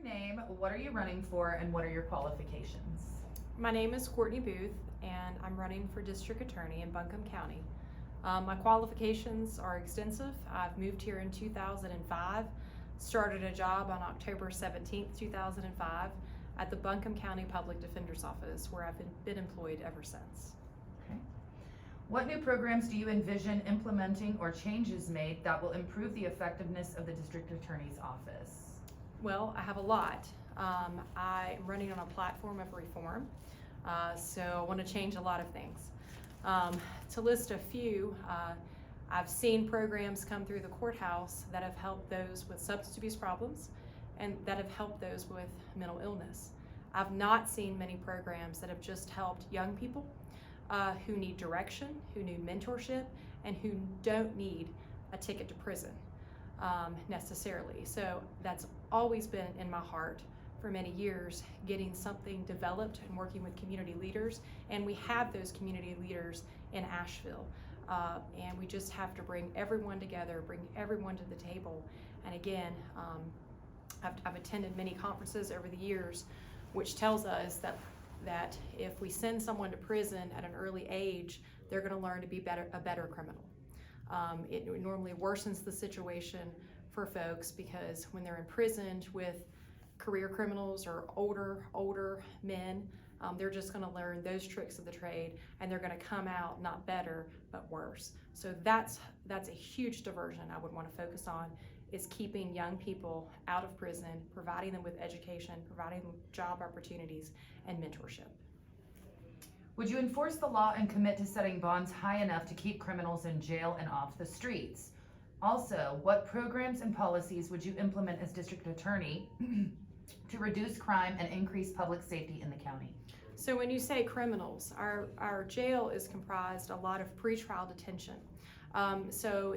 your name, what are you running for, and what are your qualifications? My name is Courtney Booth, and I'm running for District Attorney in Buncombe County. My qualifications are extensive. I've moved here in 2005, started a job on October 17th, 2005 at the Buncombe County Public Defender's Office, where I've been employed ever since. Okay. What new programs do you envision implementing or changes made that will improve the effectiveness of the District Attorney's office? Well, I have a lot. I'm running on a platform of reform, so I want to change a lot of things. To list a few, I've seen programs come through the courthouse that have helped those with substance abuse problems and that have helped those with mental illness. I've not seen many programs that have just helped young people who need direction, who need mentorship, and who don't need a ticket to prison necessarily. So that's always been in my heart for many years, getting something developed and working with community leaders. And we have those community leaders in Asheville. And we just have to bring everyone together, bring everyone to the table. And again, I've attended many conferences over the years, which tells us that if we send someone to prison at an early age, they're going to learn to be a better criminal. It normally worsens the situation for folks because when they're imprisoned with career criminals or older men, they're just going to learn those tricks of the trade, and they're going to come out not better but worse. So that's a huge diversion I would want to focus on, is keeping young people out of prison, providing them with education, providing them with job opportunities and mentorship. Would you enforce the law and commit to setting bonds high enough to keep criminals in jail and off the streets? Also, what programs and policies would you implement as district attorney to reduce crime and increase public safety in the county? So when you say criminals, our jail is comprised a lot of pretrial detention. So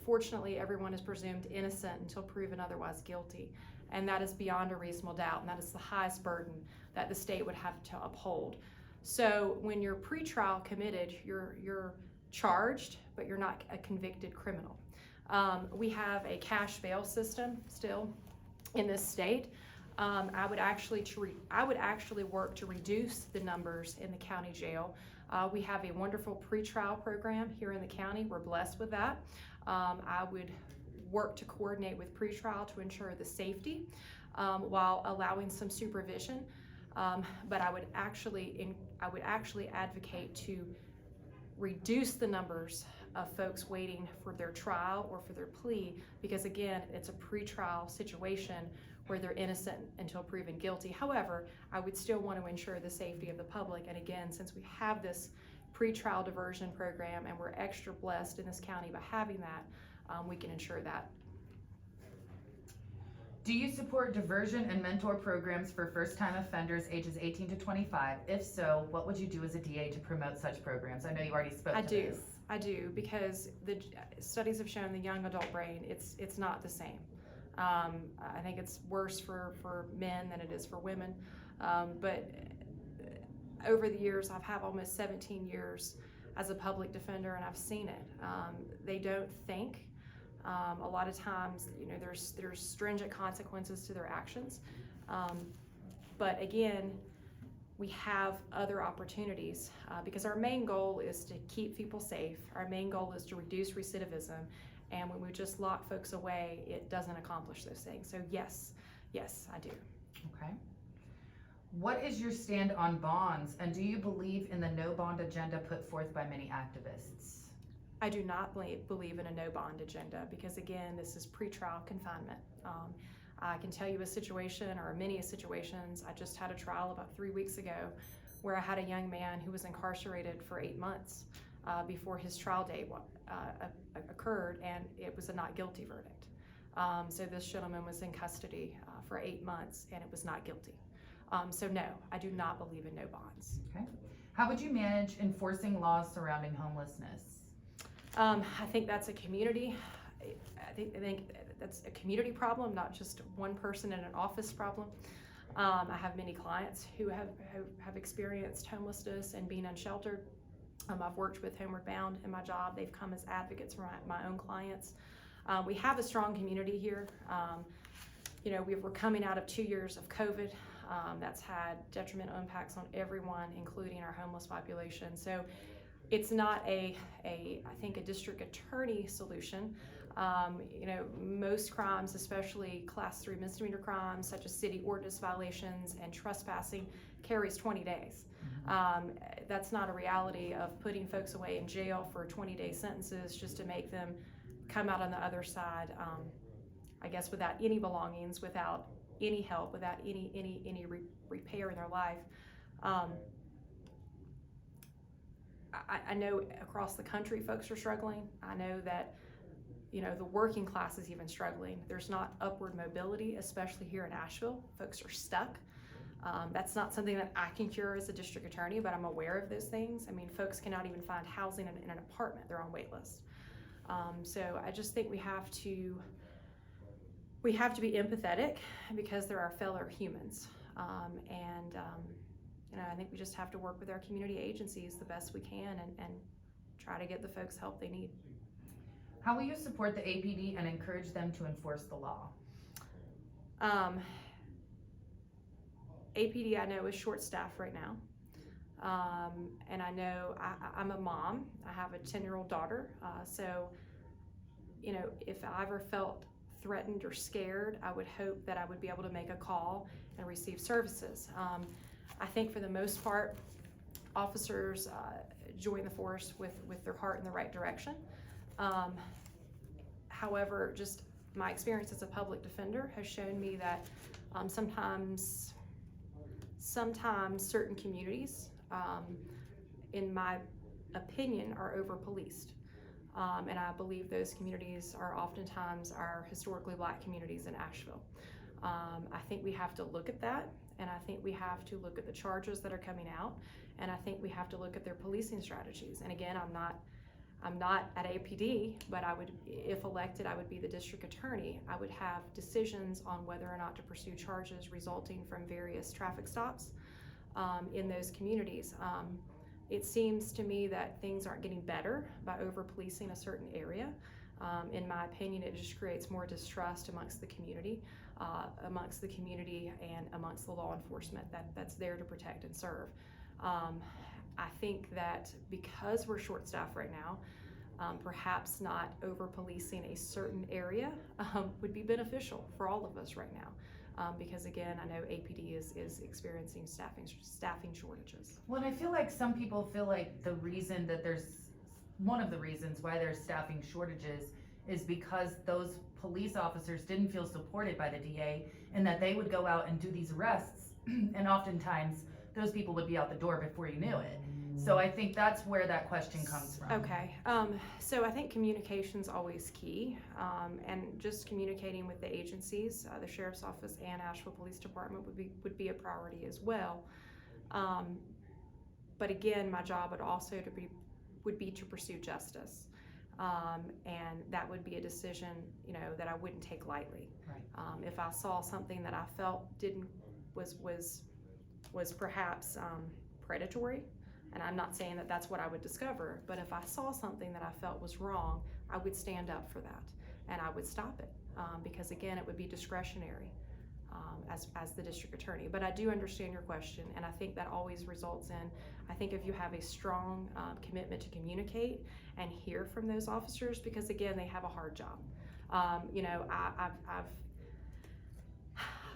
fortunately, everyone is presumed innocent until proven otherwise guilty. And that is beyond a reasonable doubt, and that is the highest burden that the state would have to uphold. So when you're pretrial committed, you're charged, but you're not a convicted criminal. We have a cash bail system still in this state. I would actually work to reduce the numbers in the county jail. We have a wonderful pretrial program here in the county. We're blessed with that. I would work to coordinate with pretrial to ensure the safety while allowing some supervision. But I would actually advocate to reduce the numbers of folks waiting for their trial or for their plea, because again, it's a pretrial situation where they're innocent until proven guilty. However, I would still want to ensure the safety of the public. And again, since we have this pretrial diversion program and we're extra blessed in this county by having that, we can ensure that. Do you support diversion and mentor programs for first-time offenders ages 18 to 25? If so, what would you do as a DA to promote such programs? I know you already spoke to this. I do, because the studies have shown the young adult brain, it's not the same. I think it's worse for men than it is for women. But over the years, I've had almost 17 years as a public defender, and I've seen it. They don't think. A lot of times, there's stringent consequences to their actions. But again, we have other opportunities because our main goal is to keep people safe. Our main goal is to reduce recidivism. And when we just lock folks away, it doesn't accomplish those things. So yes, I do. Okay. What is your stand on bonds, and do you believe in the no bond agenda put forth by many activists? I do not believe in a no bond agenda because again, this is pretrial confinement. I can tell you a situation, or many situations. I just had a trial about 3 weeks ago where I had a young man who was incarcerated for 8 months before his trial date occurred, and it was a not guilty verdict. So this gentleman was in custody for 8 months, and it was not guilty. So no, I do not believe in no bonds. Okay. How would you manage enforcing laws surrounding homelessness? I think that's a community. I think that's a community problem, not just one person in an office problem. I have many clients who have experienced homelessness and being unsheltered. I've worked with Homeward Bound in my job. They've come as advocates for my own clients. We have a strong community here. we're coming out of 2 years of COVID. That's had detrimental impacts on everyone, including our homeless population. So it's not I think, a district attorney solution. Most crimes, especially class 3 misdemeanor crimes, such as city ordinance violations and trespassing, carries 20 days. That's not a reality of putting folks away in jail for 20-day sentences just to make them come out on the other side, I guess, without any belongings, without any help, without any repair in their life. I know across the country folks are struggling. I know that the working class is even struggling. There's not upward mobility, especially here in Asheville. Folks are stuck. That's not something that I can cure as a district attorney, but I'm aware of those things. I mean, folks cannot even find housing in an apartment. They're on wait list. So I just think we have to be empathetic because they're our fellow humans. I think we just have to work with our community agencies the best we can and try to get the folks help they need. How will you support the APD and encourage them to enforce the law? APD, I know, is short-staffed right now. And I know I'm a mom. I have a 10-year-old daughter. So, if I ever felt threatened or scared, I would hope that I would be able to make a call and receive services. I think for the most part, officers join the force with their heart in the right direction. However, just my experience as a public defender has shown me that sometimes certain communities, in my opinion, are over-policed. And I believe those communities are oftentimes our historically Black communities in Asheville. I think we have to look at that, and I think we have to look at the charges that are coming out, and I think we have to look at their policing strategies. And again, I'm not at APD, but if elected, I would be the district attorney. I would have decisions on whether or not to pursue charges resulting from various traffic stops in those communities. It seems to me that things aren't getting better by over-policing a certain area. In my opinion, it just creates more distrust amongst the community and amongst the law enforcement that's there to protect and serve. I think that because we're short-staffed right now, perhaps not over-policing a certain area would be beneficial for all of us right now. Because again, I know APD is experiencing staffing shortages. Well, and I feel like some people feel like one of the reasons why there's staffing shortages is because those police officers didn't feel supported by the DA, and that they would go out and do these arrests, and oftentimes those people would be out the door before you knew it. So I think that's where that question comes from. Okay, so I think communication's always key, and just communicating with the agencies, the Sheriff's Office and Asheville Police Department would be a priority as well. But again, my job would be to pursue justice, and that would be a decision that I wouldn't take lightly. Right. If I saw something that I felt was perhaps predatory. And I'm not saying that that's what I would discover, but if I saw something that I felt was wrong, I would stand up for that and I would stop it, because again, it would be discretionary as the district attorney. But I do understand your question, and I think that always results in, I think if you have a strong commitment to communicate and hear from those officers, because again, they have a hard job.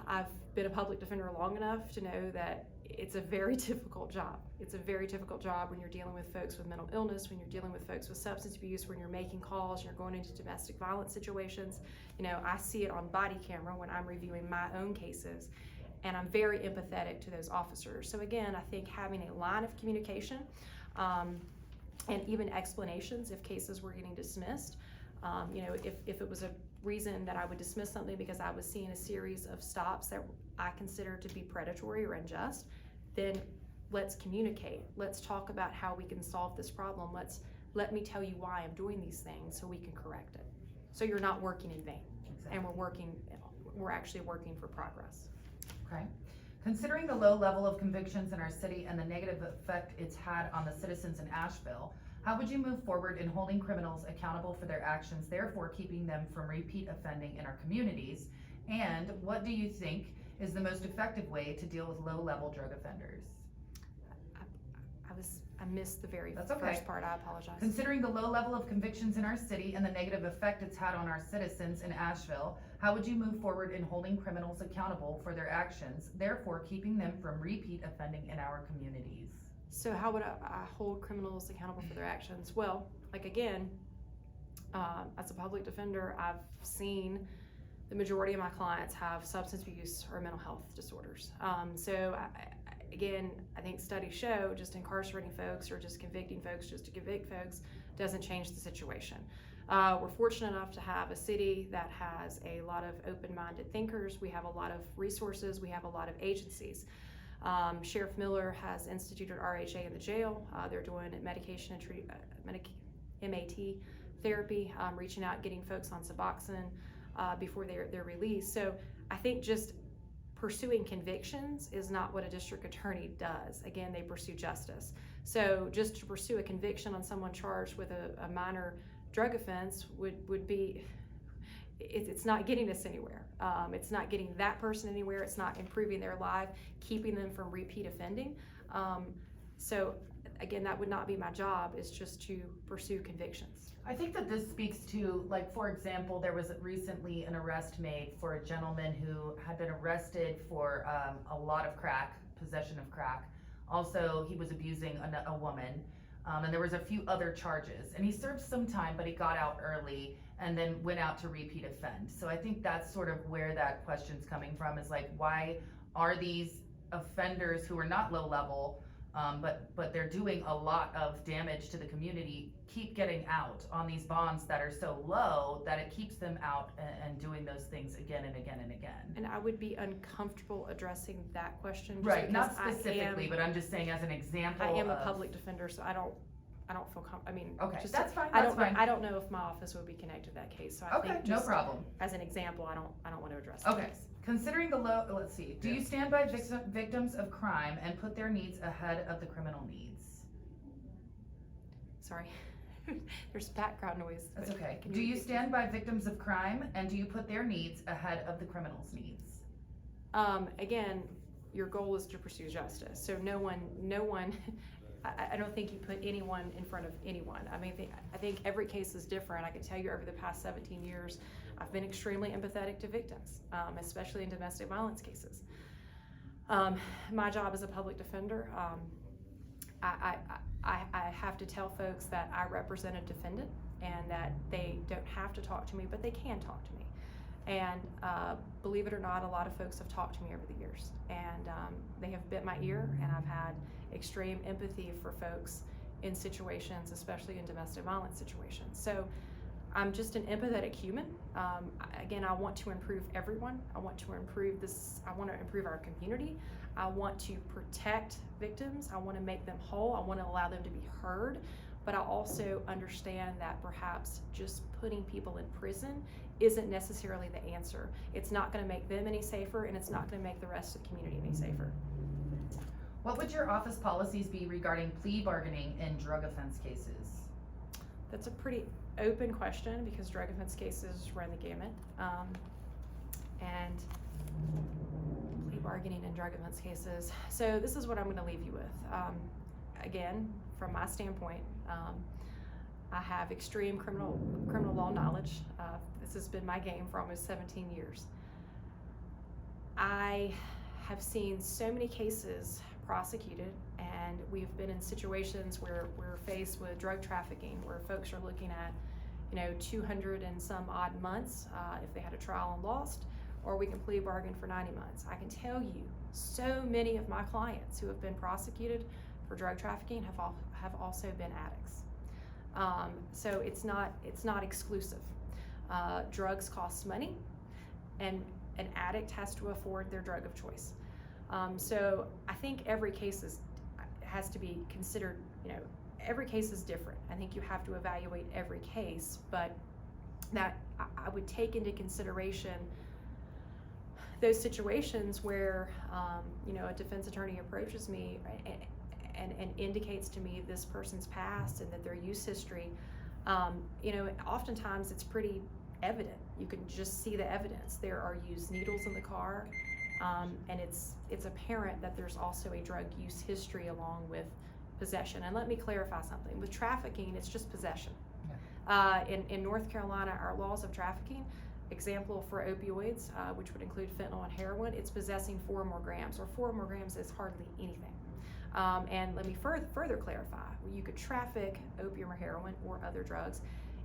I've been a public defender long enough to know that it's a very difficult job. It's a very difficult job when you're dealing with folks with mental illness, when you're dealing with folks with substance abuse, when you're making calls, you're going into domestic violence situations. I see it on body camera when I'm reviewing my own cases, and I'm very empathetic to those officers. So again, I think having a line of communication and even explanations if cases were getting dismissed. If it was a reason that I would dismiss something because I was seeing a series of stops that I consider to be predatory or unjust, then let's communicate. Let's talk about how we can solve this problem. Let me tell you why I'm doing these things so we can correct it. So you're not working in vain. Exactly. And we're actually working for progress. Okay. Considering the low level of convictions in our city and the negative effect it's had on the citizens in Asheville, how would you move forward in holding criminals accountable for their actions, therefore keeping them from repeat offending in our communities? And what do you think is the most effective way to deal with low-level drug offenders? I missed the very That's okay. first part. I apologize. Considering the low level of convictions in our city and the negative effect it's had on our citizens in Asheville, how would you move forward in holding criminals accountable for their actions, therefore keeping them from repeat offending in our communities? So how would I hold criminals accountable for their actions? Well, like again, as a public defender, I've seen the majority of my clients have substance abuse or mental health disorders. Again, I think studies show just incarcerating folks or just convicting folks just to convict folks doesn't change the situation. We're fortunate enough to have a city that has a lot of open-minded thinkers. We have a lot of resources. We have a lot of agencies. Sheriff Miller has instituted RHA in the jail. They're doing medication and MAT therapy, reaching out, getting folks on Suboxone before they're released. So I think just pursuing convictions is not what a district attorney does. Again, they pursue justice. So just to pursue a conviction on someone charged with a minor drug offense would be, it's not getting us anywhere. It's not getting that person anywhere. It's not improving their life, keeping them from repeat offending. So again, that would not be my job, is just to pursue convictions. I think that this speaks to, like, for example, there was recently an arrest made for a gentleman who had been arrested for a lot of crack, possession of crack. Also, he was abusing a woman, and there was a few other charges. And he served some time, but he got out early and then went out to repeat offend. So I think that's sort of where that question's coming from, is like, why are these offenders who are not low level, but they're doing a lot of damage to the community, keep getting out on these bonds that are so low that it keeps them out and doing those things again and again and again. And I would be uncomfortable addressing that question. Right, not specifically, but I'm just saying as an example. I am a public defender, so I don't feel okay, just that's fine. I don't know if my office would be connected to that case. So I think no problem. As an example, I don't want to address Okay. that case. Considering the low, let's see. Do you stand by victims of crime and put their needs ahead of the criminal needs? Sorry. There's background noise. That's okay. Do you stand by victims of crime and do you put their needs ahead of the criminal's needs? Again, your goal is to pursue justice. So no one, I don't think you put anyone in front of anyone. I mean, I think every case is different. I can tell you over the past 17 years, I've been extremely empathetic to victims, especially in domestic violence cases. My job as a public defender, I have to tell folks that I represent a defendant and that they don't have to talk to me, but they can talk to me. And believe it or not, a lot of folks have talked to me over the years, and they have bit my ear, and I've had extreme empathy for folks in situations, especially in domestic violence situations. So I'm just an empathetic human. Again, I want to improve everyone. I want to improve this. I want to improve our community. I want to protect victims. I want to make them whole. I want to allow them to be heard. But I also understand that perhaps just putting people in prison isn't necessarily the answer. It's not going to make them any safer, and it's not going to make the rest of the community any safer. What would your office policies be regarding plea bargaining in drug offense cases? That's a pretty open question because drug offense cases run the gamut. And plea bargaining in drug offense cases. So this is what I'm going to leave you with. Again, from my standpoint, I have extreme criminal law knowledge. This has been my game for almost 17 years. I have seen so many cases prosecuted, and we've been in situations where we're faced with drug trafficking, where folks are looking at, 200 and some odd months if they had a trial and lost, or we can plea bargain for 90 months. I can tell you, so many of my clients who have been prosecuted for drug trafficking have also been addicts. So it's not exclusive. Drugs cost money, and an addict has to afford their drug of choice. So I think every case has to be considered. Every case is different. I think you have to evaluate every case, but that I would take into consideration those situations where a defense attorney approaches me and indicates to me this person's past and that their use history. Oftentimes it's pretty evident. You can just see the evidence. There are used needles in the car, and it's apparent that there's also a drug use history along with possession. And let me clarify something. With trafficking, it's just possession. In North Carolina, our laws of trafficking, example for opioids, which would include fentanyl and heroin, it's possessing 4 or more grams, or 4 or more grams is hardly anything. And let me further clarify, you could traffic opium or heroin or other drugs.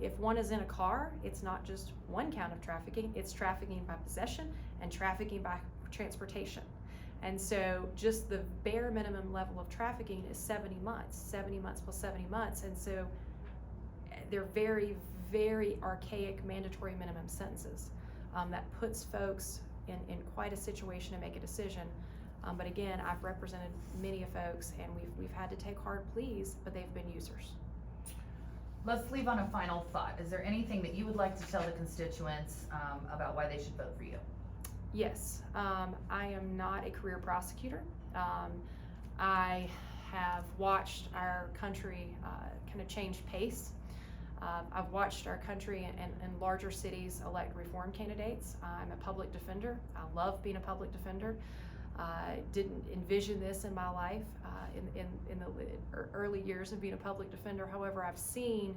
If one is in a car, it's not just one count of trafficking, it's trafficking by possession and trafficking by transportation. And so just the bare minimum level of trafficking is 70 months plus 70 months. And so they're very, very archaic mandatory minimum sentences that puts folks in quite a situation to make a decision. But again, I've represented many of folks, and we've had to take hard pleas, but they've been users. Let's leave on a final thought. Is there anything that you would like to tell the constituents about why they should vote for you? Yes, I am not a career prosecutor. I have watched our country kind of change pace. I've watched our country and larger cities elect reform candidates. I'm a public defender. I love being a public defender. Didn't envision this in my life in the early years of being a public defender. However, I've seen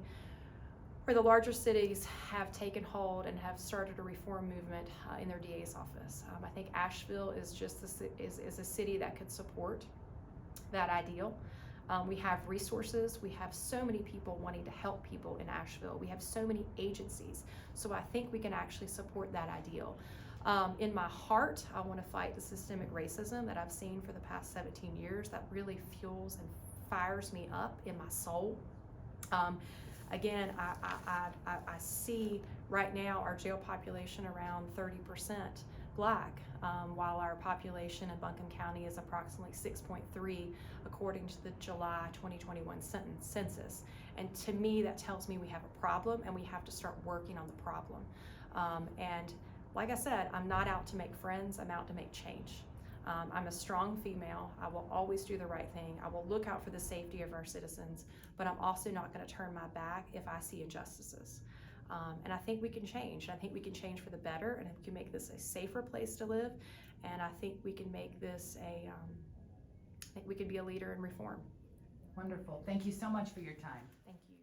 where the larger cities have taken hold and have started a reform movement in their DA's office. I think Asheville is just is a city that could support that ideal. We have resources. We have so many people wanting to help people in Asheville. We have so many agencies. So I think we can actually support that ideal. In my heart, I want to fight the systemic racism that I've seen for the past 17 years that really fuels and fires me up in my soul. Again, I see right now our jail population around 30% Black, while our population in Buncombe County is approximately 6.3 according to the July 2021 census. And to me, that tells me we have a problem and we have to start working on the problem. And like I said, I'm not out to make friends, I'm out to make change. I'm a strong female. I will always do the right thing. I will look out for the safety of our citizens, but I'm also not going to turn my back if I see injustices. And I think we can change. I think we can change for the better, and we can make this a safer place to live. And I think we can make this I think we can be a leader in reform. Wonderful. Thank you so much for your time. Thank you.